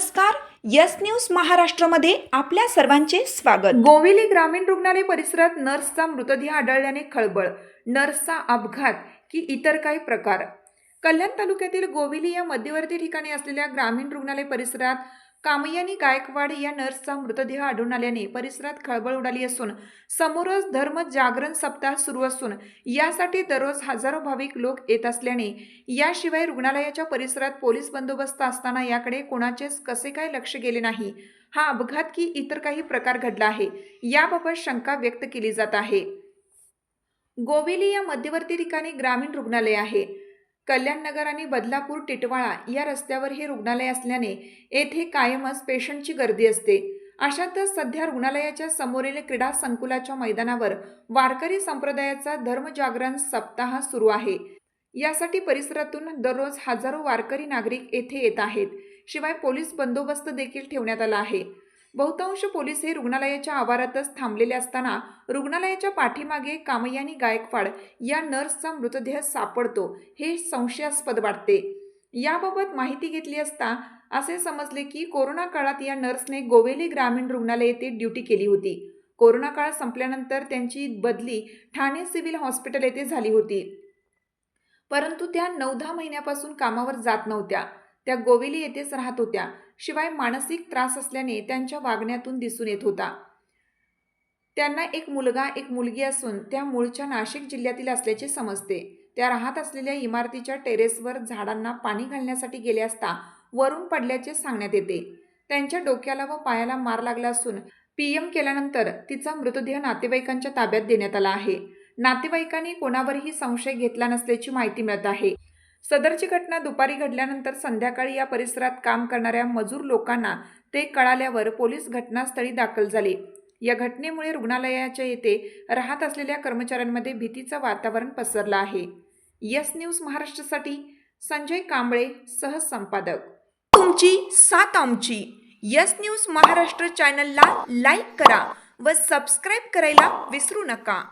नमस्कार, yes news महाराष्ट्रामध्ये आपल्या सर्वांचे स्वागत। गोविली ग्रामीण रुग्णालय परिसरात नर्सचा मृतदेह आढळल्याने खळबळ। नर्सचा अपघात की इतर काही प्रकार? कल्याण तालुक्यातील गोविली या मध्यवर्ती ठिकाणी असलेल्या ग्रामीण रुग्णालय परिसरात कामयानी गायकवाड या नर्सचा मृतदेह आढळून आल्याने परिसरात खळबळ उडाली असून समोरच धर्म जागरण सप्ताह सुरू असून यासाठी दररोज हजारो भाविक लोक येत असल्याने याशिवाय रुग्णालयाच्या परिसरात पोलीस बंदोबस्त असताना याकडे कोणाचेच कसे काय लक्ष गेले नाही। हा अपघात की इतर काही प्रकार घडला आहे याबाबत शंका व्यक्त केली जात आहे। गोविली या मध्यवर्ती ठिकाणी ग्रामीण रुग्णालय आहे। कल्याण नगर आणि बदलापूर टिटवाळा या रस्त्यावर हे रुग्णालय असल्याने येथे कायमच पेशंटची गर्दी असते। अशातच सध्या रुग्णालयाच्या समोरील क्रीडा संकुलाच्या मैदानावर वारकरी संप्रदायाचा धर्मजागरण सप्ताह सुरू आहे। यासाठी परिसरातून दररोज हजारो वारकरी नागरिक येथे येत आहेत। शिवाय पोलीस बंदोबस्त देखील ठेवण्यात आला आहे। बहुतांश पोलीस हे रुग्णालयाच्या आवारातच थांबलेले असताना रुग्णालयाच्या पाठीमागे कामयानी गायकवाड या नर्सचा मृतदेह सापडतो हे संशयास्पद वाटते। याबाबत माहिती घेतली असता असे समजले की कोरोना काळात या नर्सने गोवेली ग्रामीण रुग्णालय येथे ड्युटी केली होती। कोरोना काळ संपल्यानंतर त्यांची बदली ठाणे सिव्हिल हॉस्पिटल येथे झाली होती, परंतु त्या 9-10 महिन्यापासून कामावर जात नव्हत्या। त्या गोवेली येथेच राहत होत्या। शिवाय मानसिक त्रास असल्याने त्यांच्या वागण्यातून दिसून येत होता। त्यांना एक मुलगा एक मुलगी असून त्या मूळच्या नाशिक जिल्ह्यातील असल्याचे समजते। त्या राहत असलेल्या इमारतीच्या टेरेसवर झाडांना पाणी घालण्यासाठी गेले असता वरून पडल्याचे सांगण्यात येते। त्यांच्या डोक्याला व पायाला मार लागला असून पीएम केल्यानंतर तिचा मृतदेह नातेवाईकांच्या ताब्यात देण्यात आला आहे। नातेवाईकांनी कोणावरही संशय घेतला नसल्याची माहिती मिळत आहे। सदरची घटना दुपारी घडल्यानंतर संध्याकाळी या परिसरात काम करणाऱ्या मजूर लोकांना ते कळाल्यावर पोलीस घटनास्थळी दाखल झाले। या घटनेमुळे रुग्णालयाच्या येथे राहत असलेल्या कर्मचाऱ्यांमध्ये भीतीचं वातावरण पसरलं आहे। यस न्यूज महाराष्ट्रासाठी संजय कांबळे, सहसंपादक। तुमची साथ आमची। यस न्यूज महाराष्ट्र चॅनलला लाईक करा व सबस्क्राईब करायला विसरू नका।